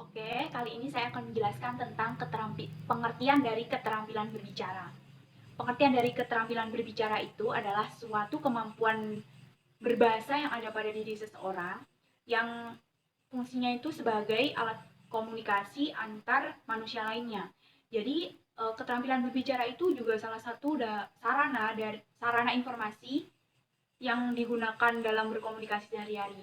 Oke, kali ini saya akan menjelaskan tentang pengertian dari keterampilan berbicara. Pengertian dari keterampilan berbicara itu adalah suatu kemampuan berbahasa yang ada pada diri seseorang yang fungsinya itu sebagai alat komunikasi antar manusia lainnya. Jadi, keterampilan berbicara itu juga salah satu sarana informasi yang digunakan dalam berkomunikasi sehari-hari.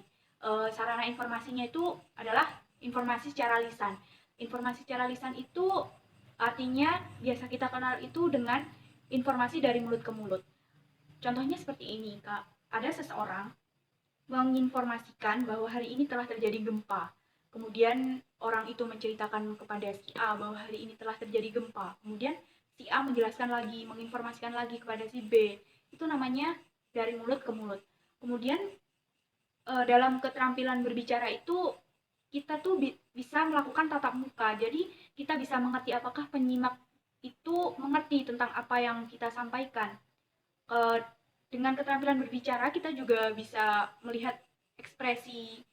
Sarana informasinya itu adalah informasi secara lisan. Informasi secara lisan itu artinya biasa kita kenal itu dengan informasi dari mulut ke mulut. Contohnya seperti ini, Kak. Ada seseorang menginformasikan bahwa hari ini telah terjadi gempa. Kemudian orang itu menceritakan kepada si A bahwa hari ini telah terjadi gempa. Kemudian si A menjelaskan lagi, menginformasikan lagi kepada si B. Itu namanya dari mulut ke mulut. Kemudian dalam keterampilan berbicara itu kita tuh bisa melakukan tatap muka. Jadi kita bisa mengerti apakah penyimak itu mengerti tentang apa yang kita sampaikan. Dengan keterampilan berbicara kita juga bisa melihat ekspresi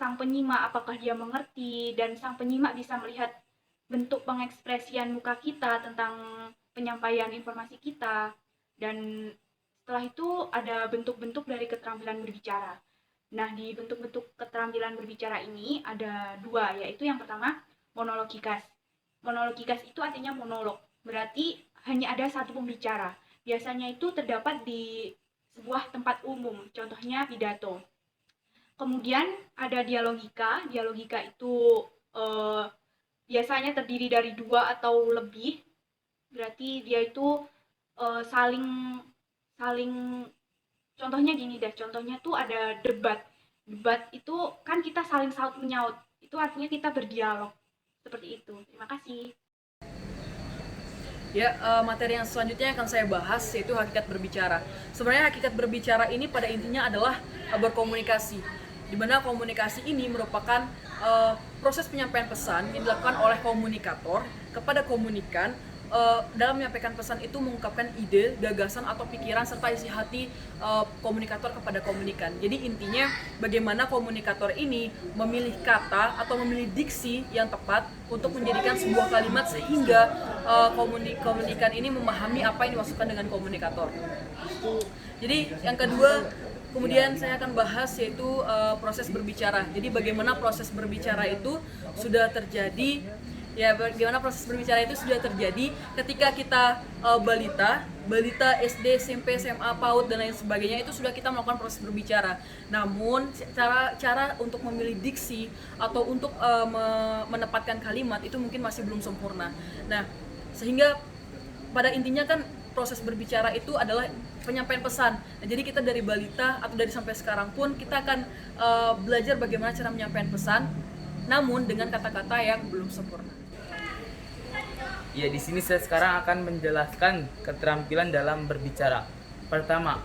sang penyimak apakah dia mengerti, dan sang penyimak bisa melihat bentuk pengekspresian muka kita tentang penyampaian informasi kita. Dan setelah itu ada bentuk-bentuk dari keterampilan berbicara. Nah, di bentuk-bentuk keterampilan berbicara ini ada dua, yaitu yang pertama monologikas. Monologikas itu artinya monolog, berarti hanya ada satu pembicara. Biasanya itu terdapat di sebuah tempat umum, contohnya pidato. Kemudian ada dialogika. Dialogika itu biasanya terdiri dari dua atau lebih. Berarti dia itu saling saling contohnya gini deh. Contohnya tuh ada debat. Debat itu kan kita saling saut menyaut. Itu artinya kita berdialog. Seperti itu. Terima kasih. Ya, materi yang selanjutnya akan saya bahas yaitu hakikat berbicara. Sebenarnya hakikat berbicara ini pada intinya adalah berkomunikasi, di mana komunikasi ini merupakan proses penyampaian pesan yang dilakukan oleh komunikator kepada komunikan. Dalam menyampaikan pesan itu mengungkapkan ide, gagasan atau pikiran serta isi hati komunikator kepada komunikan. Jadi intinya bagaimana komunikator ini memilih kata atau memilih diksi yang tepat untuk menjadikan sebuah kalimat sehingga komunikan ini memahami apa yang dimaksudkan dengan komunikator. Jadi yang kedua, kemudian saya akan bahas yaitu proses berbicara. Jadi bagaimana proses berbicara itu sudah terjadi. Ya, bagaimana proses berbicara itu sudah terjadi ketika kita balita SD, SMP, SMA, PAUD dan lain sebagainya, itu sudah kita melakukan proses berbicara. Namun cara untuk memilih diksi atau untuk menempatkan kalimat itu mungkin masih belum sempurna. Nah, sehingga pada intinya kan proses berbicara itu adalah penyampaian pesan. Nah, jadi kita dari balita atau dari sampai sekarang pun kita akan belajar bagaimana cara menyampaikan pesan, namun dengan kata-kata yang belum sempurna. Ya, di sini saya sekarang akan menjelaskan keterampilan dalam berbicara. Pertama,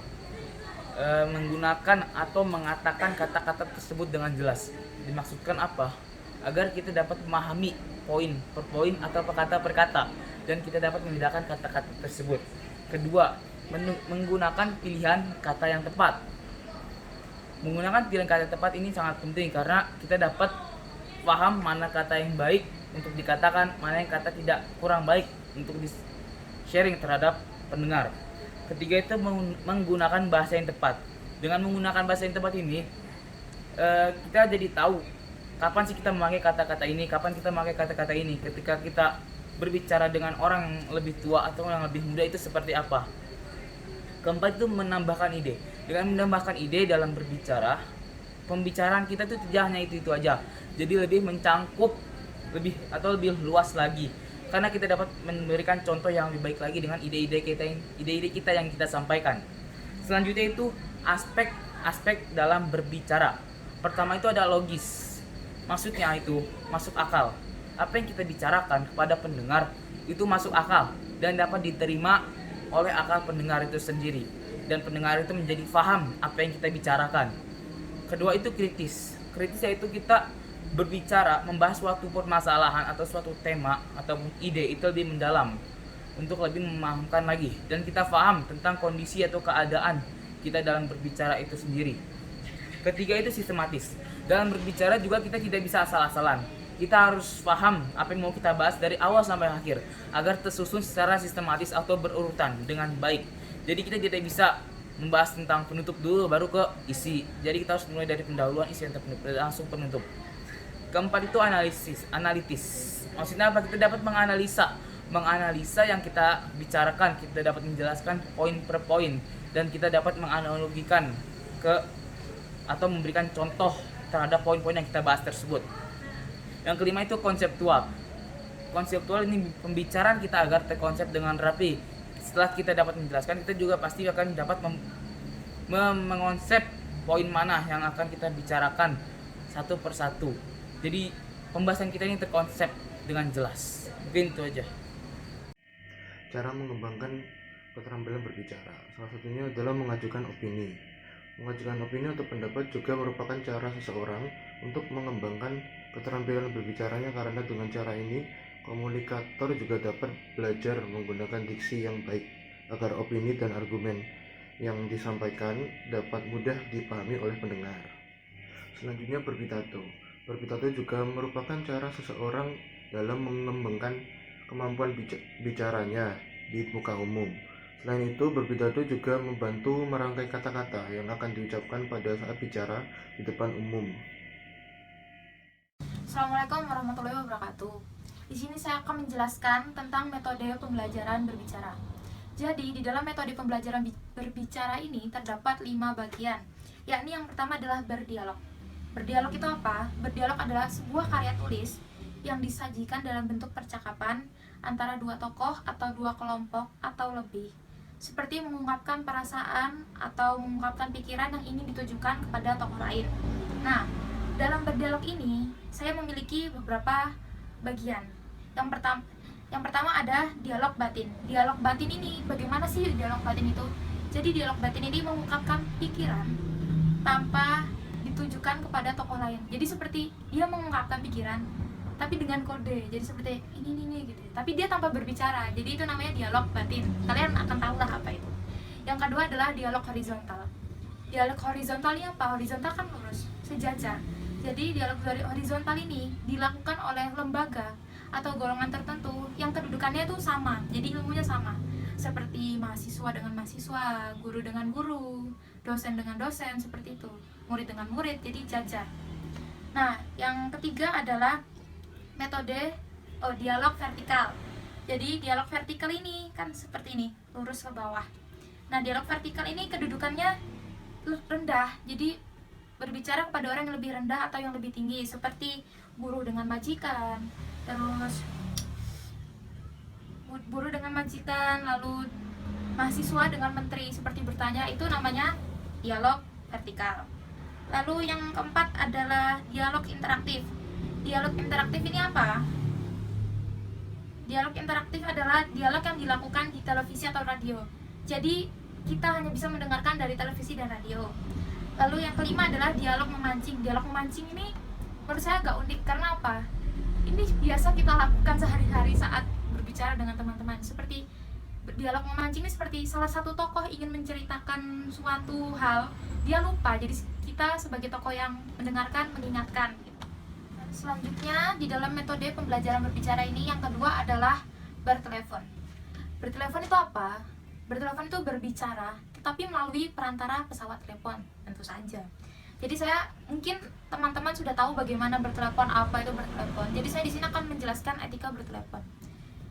menggunakan atau mengatakan kata-kata tersebut dengan jelas. Dimaksudkan apa? Agar kita dapat memahami poin per poin atau kata per kata, dan kita dapat membedakan kata-kata tersebut. Kedua, menggunakan pilihan kata yang tepat. Menggunakan pilihan kata tepat ini sangat penting karena kita dapat paham mana kata yang baik untuk dikatakan, mana yang kata tidak kurang baik untuk di-sharing terhadap pendengar. Ketiga itu menggunakan bahasa yang tepat. Dengan menggunakan bahasa yang tepat ini, kita jadi tahu kapan sih kita memakai kata-kata ini, kapan kita memakai kata-kata ini. Ketika kita berbicara dengan orang yang lebih tua atau yang lebih muda itu seperti apa. Keempat itu menambahkan ide. Dengan menambahkan ide dalam berbicara, pembicaraan kita itu tidak hanya itu aja. Jadi lebih mencangkup lebih luas lagi, karena kita dapat memberikan contoh yang lebih baik lagi dengan ide-ide kita yang kita sampaikan. Selanjutnya itu aspek dalam berbicara. Pertama itu ada logis, maksudnya itu masuk akal. Apa yang kita bicarakan kepada pendengar itu masuk akal dan dapat diterima oleh akal pendengar itu sendiri, dan pendengar itu menjadi paham apa yang kita bicarakan. Kedua itu kritis yaitu kita berbicara membahas suatu permasalahan atau suatu tema atau ide itu lebih mendalam untuk lebih memahamkan lagi, dan kita paham tentang kondisi atau keadaan kita dalam berbicara itu sendiri. Ketiga itu sistematis. Dalam berbicara juga kita tidak bisa asal-asalan. kita harus paham apa yang mau kita bahas dari awal sampai akhir agar tersusun secara sistematis atau berurutan dengan baik. Jadi kita tidak bisa membahas tentang penutup dulu baru ke isi. Jadi kita harus mulai dari pendahuluan, isi, dan penutup, langsung penutup. Keempat itu analitis. Maksudnya apa? Kita dapat menganalisa yang kita bicarakan, kita dapat menjelaskan poin per poin, dan kita dapat menganalogikan ke atau memberikan contoh terhadap poin-poin yang kita bahas tersebut. Yang kelima itu konseptual. Konseptual ini pembicaraan kita agar terkonsep dengan rapi. Setelah kita dapat menjelaskan, kita juga pasti akan dapat mengonsep poin mana yang akan kita bicarakan satu persatu. Jadi pembahasan kita ini terkonsep dengan jelas. Mungkin itu aja. Cara mengembangkan keterampilan berbicara, salah satunya adalah mengajukan opini. Mengajukan opini atau pendapat juga merupakan cara seseorang untuk mengembangkan keterampilan berbicaranya, karena dengan cara ini komunikator juga dapat belajar menggunakan diksi yang baik agar opini dan argumen yang disampaikan dapat mudah dipahami oleh pendengar. Selanjutnya berpidato. Berpidato juga merupakan cara seseorang dalam mengembangkan kemampuan bicaranya di muka umum. Selain itu, berpidato juga membantu merangkai kata-kata yang akan diucapkan pada saat bicara di depan umum. Assalamualaikum warahmatullahi wabarakatuh. Di sini saya akan menjelaskan tentang metode pembelajaran berbicara. Jadi, di dalam metode pembelajaran berbicara ini terdapat 5 bagian, yakni yang pertama adalah berdialog. Berdialog itu apa? Berdialog adalah sebuah karya tulis yang disajikan dalam bentuk percakapan antara dua tokoh atau dua kelompok atau lebih, seperti mengungkapkan perasaan atau mengungkapkan pikiran yang ingin ditujukan kepada tokoh lain. Nah, dalam berdialog ini saya memiliki beberapa bagian. Yang pertama ada dialog batin. Dialog batin ini, bagaimana sih dialog batin itu? Jadi dialog batin ini mengungkapkan pikiran tanpa ditujukan kepada tokoh lain. Jadi seperti dia mengungkapkan pikiran tapi dengan kode, jadi seperti ini gitu, tapi dia tanpa berbicara. Jadi itu namanya dialog batin. Kalian akan tahu lah apa itu. Yang kedua adalah dialog horizontal. Dialog horizontal ini apa? Horizontal kan lurus, sejajar. Jadi dialog horizontal ini dilakukan oleh lembaga atau golongan tertentu yang kedudukannya itu sama, jadi ilmunya sama, seperti mahasiswa dengan mahasiswa, guru dengan guru, dosen dengan dosen, seperti itu, murid dengan murid, jadi jajar. Nah, yang ketiga adalah metode dialog vertikal. Jadi dialog vertikal ini kan seperti ini, lurus ke bawah. Nah, dialog vertikal ini kedudukannya rendah, jadi berbicara kepada orang yang lebih rendah atau yang lebih tinggi, seperti buruh dengan majikan, terus buruh dengan majikan, lalu mahasiswa dengan menteri, seperti bertanya, itu namanya dialog vertikal. Lalu yang keempat adalah dialog interaktif. Dialog interaktif ini apa? Dialog interaktif adalah dialog yang dilakukan di televisi atau radio. Jadi kita hanya bisa mendengarkan dari televisi dan radio. Lalu yang kelima adalah dialog memancing. Dialog memancing ini menurut saya agak unik, karena apa? Ini biasa kita lakukan sehari-hari saat berbicara dengan teman-teman. Seperti dialog memancing ini seperti salah satu tokoh ingin menceritakan suatu hal, dia lupa. Jadi kita sebagai tokoh yang mendengarkan mengingatkan. Selanjutnya di dalam metode pembelajaran berbicara ini yang kedua adalah bertelepon. Bertelepon itu apa? Bertelepon itu berbicara, tetapi melalui perantara pesawat telepon, tentu saja. Jadi saya mungkin teman-teman sudah tahu bagaimana bertelepon, apa itu bertelepon. Jadi saya di sini akan menjelaskan etika bertelepon.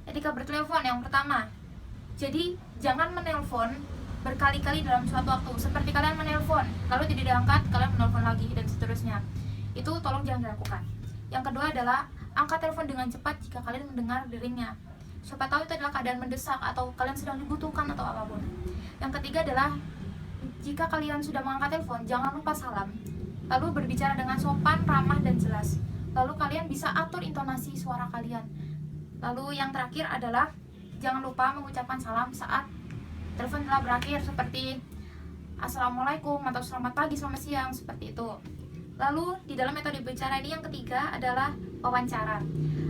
Etika bertelepon yang pertama. Jadi jangan menelpon berkali-kali dalam suatu waktu. Seperti kalian menelpon, lalu tidak diangkat, kalian menelpon lagi dan seterusnya. Itu tolong jangan dilakukan. Yang kedua adalah angkat telepon dengan cepat jika kalian mendengar deringnya. Siapa tahu itu adalah keadaan mendesak atau kalian sedang dibutuhkan atau apapun. Yang ketiga adalah jika kalian sudah mengangkat telepon, jangan lupa salam. Lalu berbicara dengan sopan, ramah, dan jelas. Lalu kalian bisa atur intonasi suara kalian. Lalu yang terakhir adalah jangan lupa mengucapkan salam saat telepon telah berakhir, seperti Assalamualaikum atau selamat pagi, selamat siang, seperti itu. Lalu di dalam metode bicara ini yang ketiga adalah wawancara.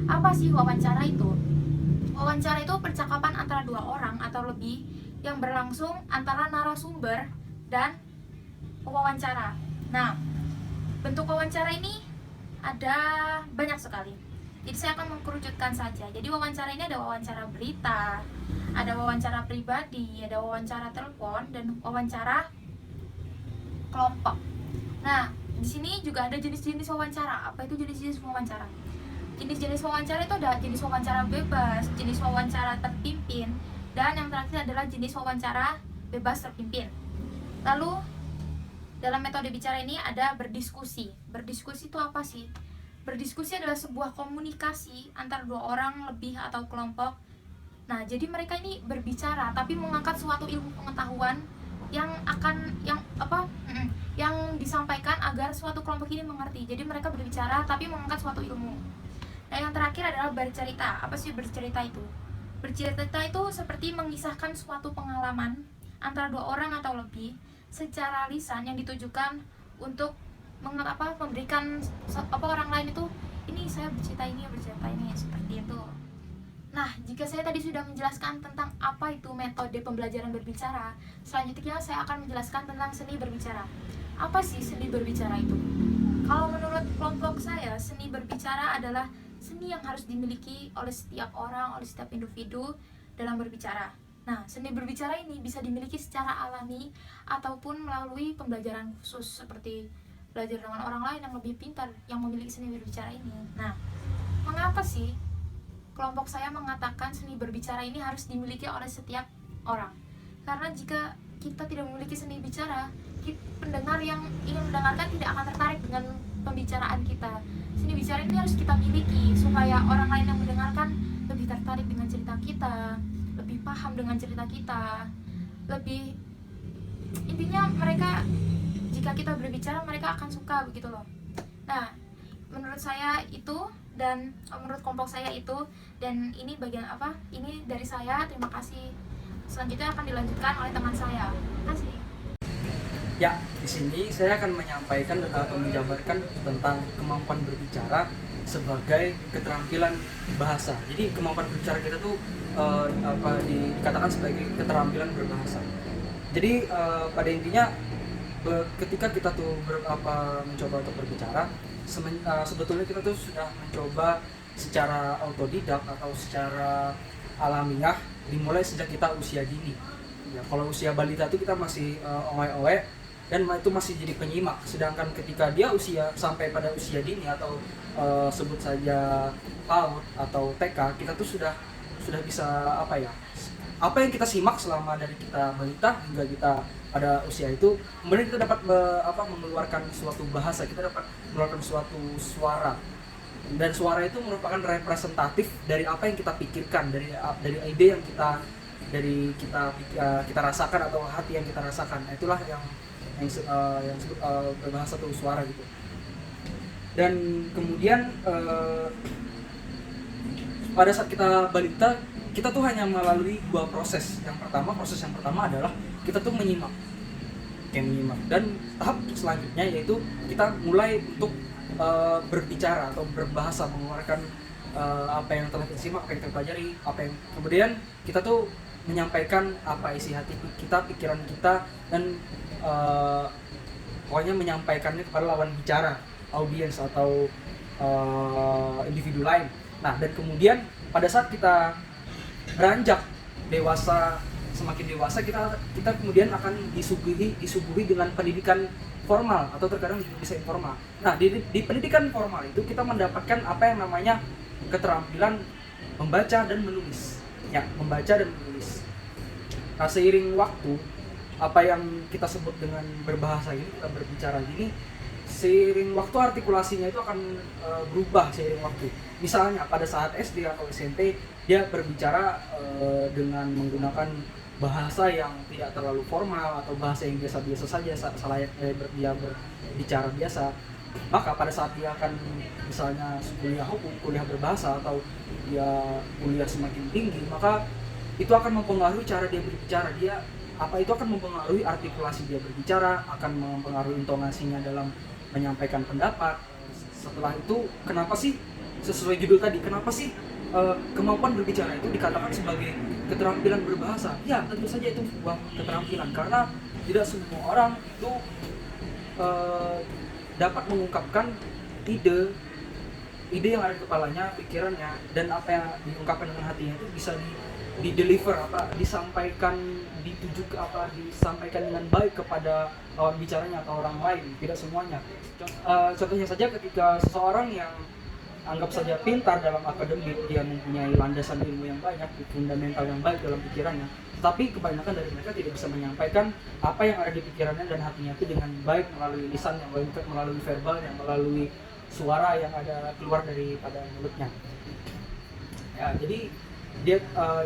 Apa sih wawancara itu? Wawancara itu percakapan antara dua orang atau lebih yang berlangsung antara narasumber dan wawancara. Nah, bentuk wawancara ini ada banyak sekali. Jadi saya akan mengkerucutkan saja. Jadi wawancara ini ada wawancara berita, ada wawancara pribadi, ada wawancara telepon, dan wawancara kelompok. Nah, di sini juga ada jenis-jenis wawancara. Apa itu jenis-jenis wawancara? Jenis-jenis wawancara itu ada jenis wawancara bebas, jenis wawancara terpimpin, dan yang terakhir adalah jenis wawancara bebas terpimpin. Lalu dalam metode bicara ini ada berdiskusi. Berdiskusi itu apa sih? Berdiskusi adalah sebuah komunikasi antara dua orang lebih atau kelompok. Nah, jadi mereka ini berbicara tapi mengangkat suatu ilmu pengetahuan yang disampaikan agar suatu kelompok ini mengerti. Jadi mereka berbicara tapi mengangkat suatu ilmu. Nah, yang terakhir adalah bercerita. Apa sih bercerita itu? Bercerita itu seperti mengisahkan suatu pengalaman antara dua orang atau lebih secara lisan yang ditujukan untuk memberikan orang lain itu, ini saya bercerita ini seperti itu. Nah, jika saya tadi sudah menjelaskan tentang apa itu metode pembelajaran berbicara, selanjutnya saya akan menjelaskan tentang seni berbicara. Apa sih seni berbicara itu? Kalau menurut kelompok saya, seni berbicara adalah seni yang harus dimiliki oleh setiap orang, oleh setiap individu dalam berbicara. Nah, seni berbicara ini bisa dimiliki secara alami ataupun melalui pembelajaran khusus seperti belajar dengan orang lain yang lebih pintar yang memiliki seni berbicara ini. Nah, mengapa sih kelompok saya mengatakan seni berbicara ini harus dimiliki oleh setiap orang? Karena jika kita tidak memiliki seni bicara, pendengar yang ingin mendengarkan tidak akan tertarik dengan pembicaraan kita. Seni bicara ini harus kita miliki supaya orang lain yang mendengarkan lebih tertarik dengan cerita kita, lebih paham dengan cerita kita, lebih intinya mereka, jika kita berbicara mereka akan suka, begitu loh. Nah, menurut saya itu, dan menurut kelompok saya itu, dan ini bagian apa? Ini dari saya, terima kasih. Selanjutnya akan dilanjutkan oleh teman saya. Terima kasih. Ya, di sini saya akan menyampaikan atau menjabarkan tentang kemampuan berbicara sebagai keterampilan bahasa. Jadi kemampuan berbicara kita tuh dikatakan sebagai keterampilan berbahasa. Jadi pada intinya ketika kita tuh mencoba untuk berbicara, sebetulnya kita tuh sudah mencoba secara autodidak atau secara alamiah dimulai sejak kita usia dini. Ya, kalau usia balita itu kita masih oe-oe dan itu masih jadi penyimak. Sedangkan ketika dia sampai pada usia dini atau sebut saja PAUD atau TK, kita tuh sudah bisa apa yang kita simak selama dari kita balita hingga kita pada usia itu, kemudian kita dapat mengeluarkan suatu bahasa, kita dapat mengeluarkan suatu suara, dan suara itu merupakan representatif dari apa yang kita pikirkan, dari ide yang kita rasakan atau hati yang kita rasakan. Itulah yang disebut berbahasa itu suara gitu. Dan kemudian pada saat kita balita, kita tuh hanya melalui dua proses. Proses yang pertama adalah kita tuh menyimak. Dan tahap selanjutnya yaitu kita mulai untuk berbicara atau berbahasa, mengeluarkan apa yang telah kita simak, apa yang kita pelajari, kemudian kita tuh menyampaikan apa isi hati kita, pikiran kita, dan pokoknya menyampaikannya kepada lawan bicara, audiens atau individu lain. Nah, dan kemudian pada saat kita beranjak dewasa, semakin dewasa kita kemudian akan disuguhi dengan pendidikan formal atau terkadang juga bisa informal. Nah, di pendidikan formal itu kita mendapatkan apa yang namanya keterampilan membaca dan menulis. Ya, membaca dan menulis. Nah, seiring waktu, apa yang kita sebut dengan berbahasa ini, kita berbicara gini, seiring waktu artikulasinya itu akan berubah seiring waktu. Misalnya pada saat SD atau SMP dia berbicara dengan menggunakan bahasa yang tidak terlalu formal atau bahasa yang biasa-biasa saja, selayaknya dia berbicara biasa. Maka pada saat dia akan misalnya kuliah hukum, kuliah berbahasa, atau dia kuliah semakin tinggi, maka itu akan mempengaruhi cara dia berbicara. Itu akan mempengaruhi artikulasi dia berbicara, akan mempengaruhi intonasinya dalam menyampaikan pendapat. Setelah itu, kenapa sih sesuai judul tadi, kenapa sih kemampuan berbicara itu dikatakan sebagai keterampilan berbahasa? Ya, tentu saja itu sebuah keterampilan, karena tidak semua orang itu dapat mengungkapkan ide ide yang ada di kepalanya, pikirannya, dan apa yang diungkapkan dengan hatinya itu bisa di deliver, disampaikan, dituju ke disampaikan dengan baik kepada lawan bicaranya atau orang lain, tidak semuanya. Contohnya saja ketika seseorang yang anggap saja pintar dalam akademik, dia mempunyai landasan ilmu yang banyak, fundamental yang baik dalam pikirannya, tapi kebanyakan dari mereka tidak bisa menyampaikan apa yang ada di pikirannya dan hatinya itu dengan baik melalui lisan, yang melalui verbal, yang melalui suara yang ada keluar daripada mulutnya. Ya, jadi dia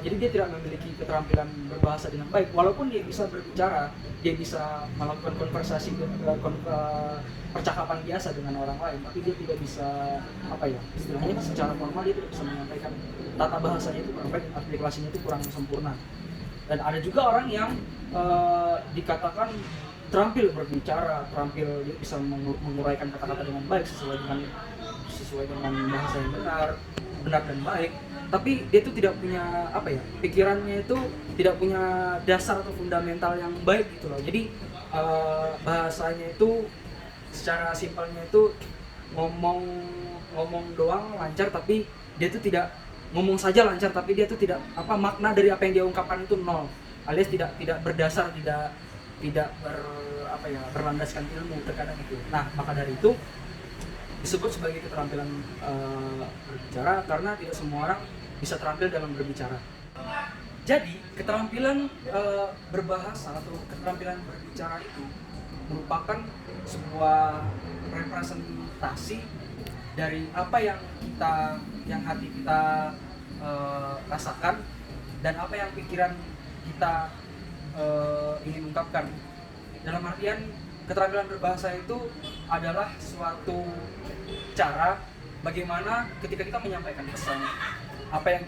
tidak memiliki keterampilan berbahasa dengan baik, walaupun dia bisa berbicara, dia bisa melakukan konversasi, percakapan biasa dengan orang lain, tapi dia tidak bisa istilahnya secara formal dia tidak bisa menyampaikan, tata bahasanya itu kurang baik, artikulasinya itu kurang sempurna. Dan ada juga orang yang dikatakan terampil berbicara, terampil dia bisa menguraikan kata-kata dengan baik sesuai dengan bahasa yang benar dan baik, tapi dia itu tidak punya pikirannya itu tidak punya dasar atau fundamental yang baik gitu loh. Jadi bahasanya itu secara simpelnya itu ngomong doang lancar, tapi dia itu tidak ngomong saja lancar, tapi dia itu tidak makna dari apa yang dia ungkapkan itu nol, alias tidak berdasar, tidak berlandaskan ilmu terkadang itu. Nah, maka dari itu disebut sebagai keterampilan berbicara, karena tidak semua orang bisa terampil dalam berbicara. Jadi keterampilan berbahasa atau keterampilan berbicara itu merupakan sebuah representasi dari apa yang hati kita rasakan dan apa yang pikiran kita ingin ungkapkan. Dalam artian keterampilan berbahasa itu adalah suatu cara bagaimana ketika kita menyampaikan pesan, apa yang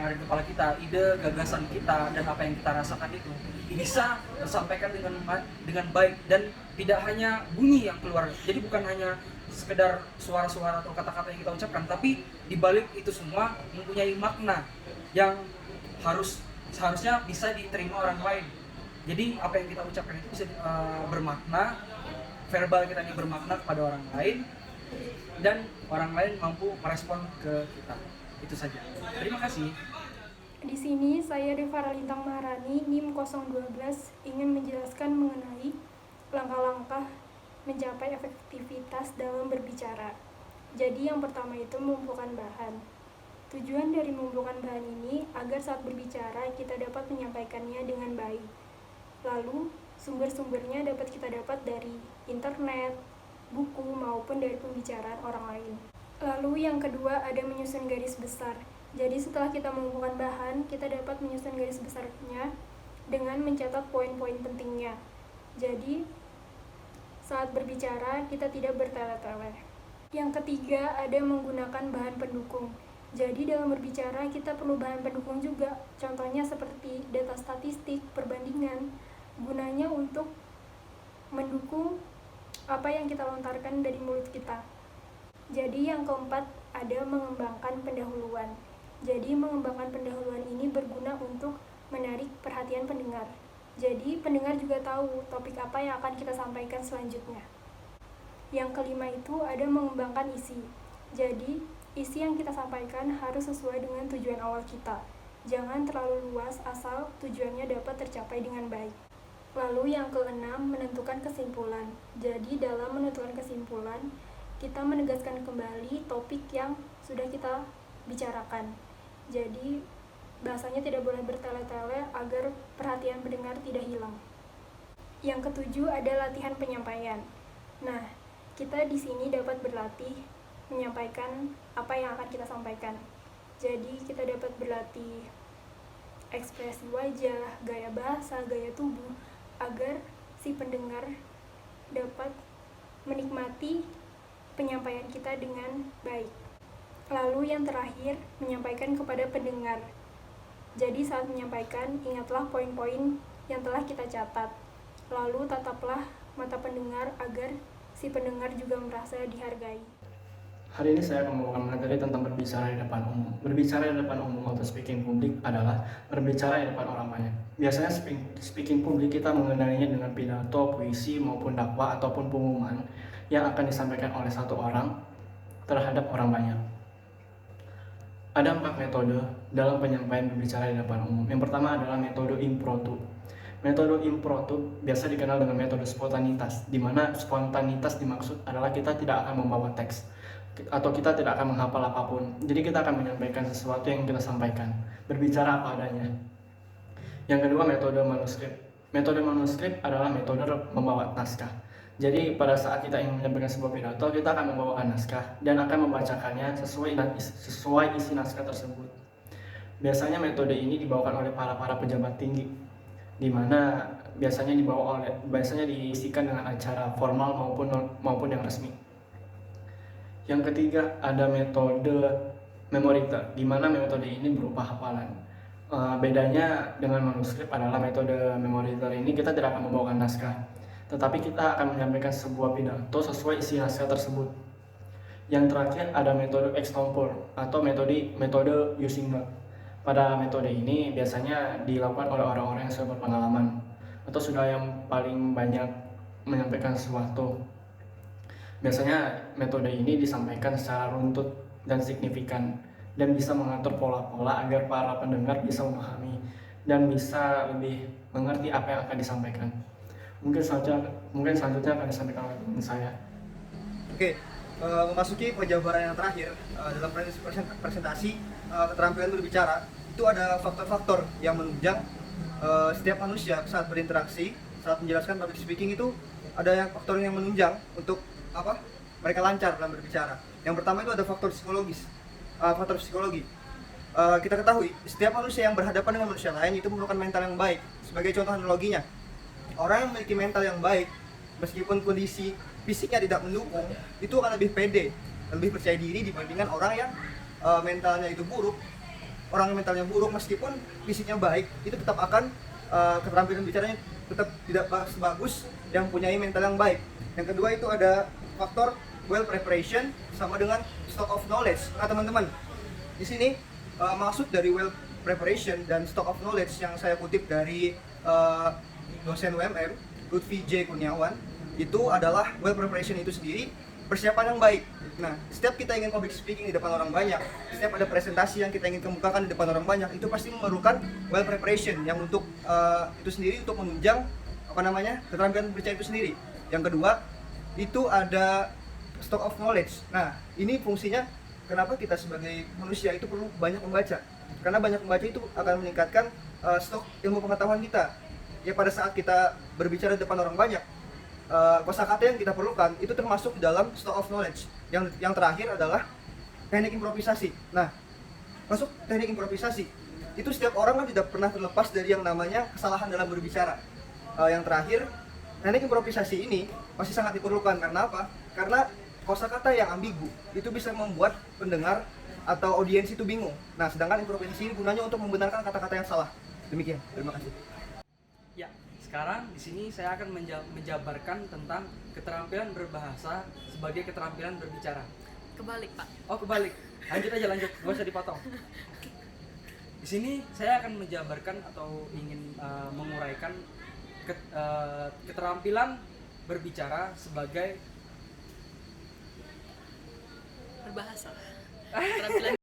ada di kepala kita, ide, gagasan kita, dan apa yang kita rasakan itu bisa tersampaikan dengan baik dan tidak hanya bunyi yang keluar. Jadi bukan hanya sekedar suara-suara atau kata-kata yang kita ucapkan, tapi dibalik itu semua mempunyai makna yang seharusnya bisa diterima orang lain. Jadi apa yang kita ucapkan itu bisa bermakna, verbal kita ini bermakna kepada orang lain, dan orang lain mampu merespon ke kita. Itu saja. Terima kasih. Di sini saya Rifara Lintang Maharani, NIM 012, ingin menjelaskan mengenai langkah-langkah mencapai efektivitas dalam berbicara. Jadi yang pertama itu mengumpulkan bahan. Tujuan dari mengumpulkan bahan ini agar saat berbicara kita dapat menyampaikannya dengan baik. Lalu sumber-sumbernya dapat kita dapat dari internet, buku, maupun dari pembicaraan orang lain. Lalu yang kedua ada menyusun garis besar. Jadi setelah kita mengumpulkan bahan, kita dapat menyusun garis besarnya dengan mencatat poin-poin pentingnya. Jadi saat berbicara kita tidak bertele-tele. Yang ketiga ada menggunakan bahan pendukung. Jadi dalam berbicara kita perlu bahan pendukung juga. Contohnya seperti data statistik, perbandingan, gunanya untuk mendukung apa yang kita lontarkan dari mulut kita. Jadi yang keempat ada mengembangkan pendahuluan. Jadi mengembangkan pendahuluan ini berguna untuk menarik perhatian pendengar. Jadi pendengar juga tahu topik apa yang akan kita sampaikan selanjutnya. Yang kelima itu ada mengembangkan isi. Jadi isi yang kita sampaikan harus sesuai dengan tujuan awal kita. Jangan terlalu luas asal tujuannya dapat tercapai dengan baik. Lalu yang keenam, menentukan kesimpulan. Jadi dalam menentukan kesimpulan, kita menegaskan kembali topik yang sudah kita bicarakan. Jadi bahasanya tidak boleh bertele-tele agar perhatian pendengar tidak hilang. Yang ketujuh ada latihan penyampaian. Nah, kita di sini dapat berlatih menyampaikan apa yang akan kita sampaikan. Jadi kita dapat berlatih ekspresi wajah, gaya bahasa, gaya tubuh, agar si pendengar dapat menikmati penyampaian kita dengan baik. Lalu yang terakhir, menyampaikan kepada pendengar. Jadi saat menyampaikan, ingatlah poin-poin yang telah kita catat. Lalu tataplah mata pendengar agar si pendengar juga merasa dihargai. Hari ini saya akan membawakan materi tentang berbicara di depan umum. Berbicara di depan umum atau speaking publik adalah berbicara di depan orang banyak. Biasanya speaking publik kita mengenalinya dengan pidato, puisi, maupun dakwah ataupun pengumuman yang akan disampaikan oleh satu orang. terhadap orang banyak. Ada 4 metode dalam penyampaian berbicara di depan umum. Yang pertama adalah metode impromptu. Metode impromptu biasa dikenal dengan metode spontanitas, di mana spontanitas dimaksud adalah kita tidak akan membawa teks atau kita tidak akan menghafal apapun. Jadi kita akan menyampaikan sesuatu yang kita sampaikan, berbicara apa adanya. Yang kedua, metode manuskrip. Metode manuskrip adalah metode membawa naskah. Jadi pada saat kita ingin menyampaikan sebuah pidato, kita akan membawakan naskah dan akan membacakannya sesuai isi naskah tersebut. Biasanya metode ini dibawakan oleh para pejabat tinggi, di mana biasanya diisikan dengan acara formal maupun yang resmi. Yang ketiga, ada metode memoriter, di mana metode ini berupa hafalan. Bedanya dengan manuskrip adalah metode memoriter ini kita tidak akan membawakan naskah, tetapi kita akan menyampaikan sebuah pidato sesuai isi naskah tersebut. Yang terakhir ada metode extempore atau metode using note. Pada metode ini biasanya dilakukan oleh orang-orang yang sudah berpengalaman atau sudah yang paling banyak menyampaikan sesuatu. Biasanya metode ini disampaikan secara runtut dan signifikan dan bisa mengatur pola-pola agar para pendengar bisa memahami dan bisa lebih mengerti apa yang akan disampaikan. Mungkin selanjutnya akan disampaikan oleh teman saya. Oke, memasuki penjabaran yang terakhir dalam presentasi keterampilan berbicara, itu ada faktor-faktor yang menunjang setiap manusia saat berinteraksi, saat menjelaskan public speaking itu ada faktor yang menunjang untuk mereka lancar dalam berbicara. Yang pertama itu ada faktor psikologi. Kita ketahui setiap manusia yang berhadapan dengan manusia lain itu memerlukan mental yang baik. Sebagai contoh analoginya, orang yang memiliki mental yang baik, meskipun kondisi fisiknya tidak mendukung, itu akan lebih pede, lebih percaya diri dibandingkan orang yang mentalnya itu buruk. Orang yang mentalnya buruk meskipun fisiknya baik, itu tetap akan keterampilan bicaranya tetap tidak sebagus yang punya mental yang baik. Yang kedua itu ada faktor well preparation sama dengan stock of knowledge. Nah teman-teman, di sini maksud dari well preparation dan stock of knowledge yang saya kutip dari dosen UMM Lutfi J. Kurniawan, itu adalah well preparation itu sendiri persiapan yang baik. Nah, setiap kita ingin public speaking di depan orang banyak, setiap ada presentasi yang kita ingin kemukakan di depan orang banyak, itu pasti memerlukan well preparation yang untuk itu sendiri untuk menunjang keterampilan berbicara itu sendiri. Yang kedua, itu ada stock of knowledge. Nah, ini fungsinya kenapa kita sebagai manusia itu perlu banyak membaca. Karena banyak membaca itu akan meningkatkan stok ilmu pengetahuan kita. Ya pada saat kita berbicara di depan orang banyak, kosakata yang kita perlukan itu termasuk dalam stock of knowledge. Yang terakhir adalah teknik improvisasi. Nah, masuk teknik improvisasi itu setiap orang kan tidak pernah terlepas dari yang namanya kesalahan dalam berbicara. Yang terakhir, teknik improvisasi ini masih sangat diperlukan. Karena apa? Karena kosakata yang ambigu itu bisa membuat pendengar atau audiens itu bingung. Nah, sedangkan improvisasi ini gunanya untuk membenarkan kata-kata yang salah. Demikian. Terima kasih. Ya, sekarang di sini saya akan menjabarkan tentang keterampilan berbahasa sebagai keterampilan berbicara. Kebalik, Pak. Oh, kebalik. Lanjut, gak usah dipotong. Di sini saya akan menjabarkan atau ingin menguraikan keterampilan berbicara sebagai Berbahasa. Keterampilan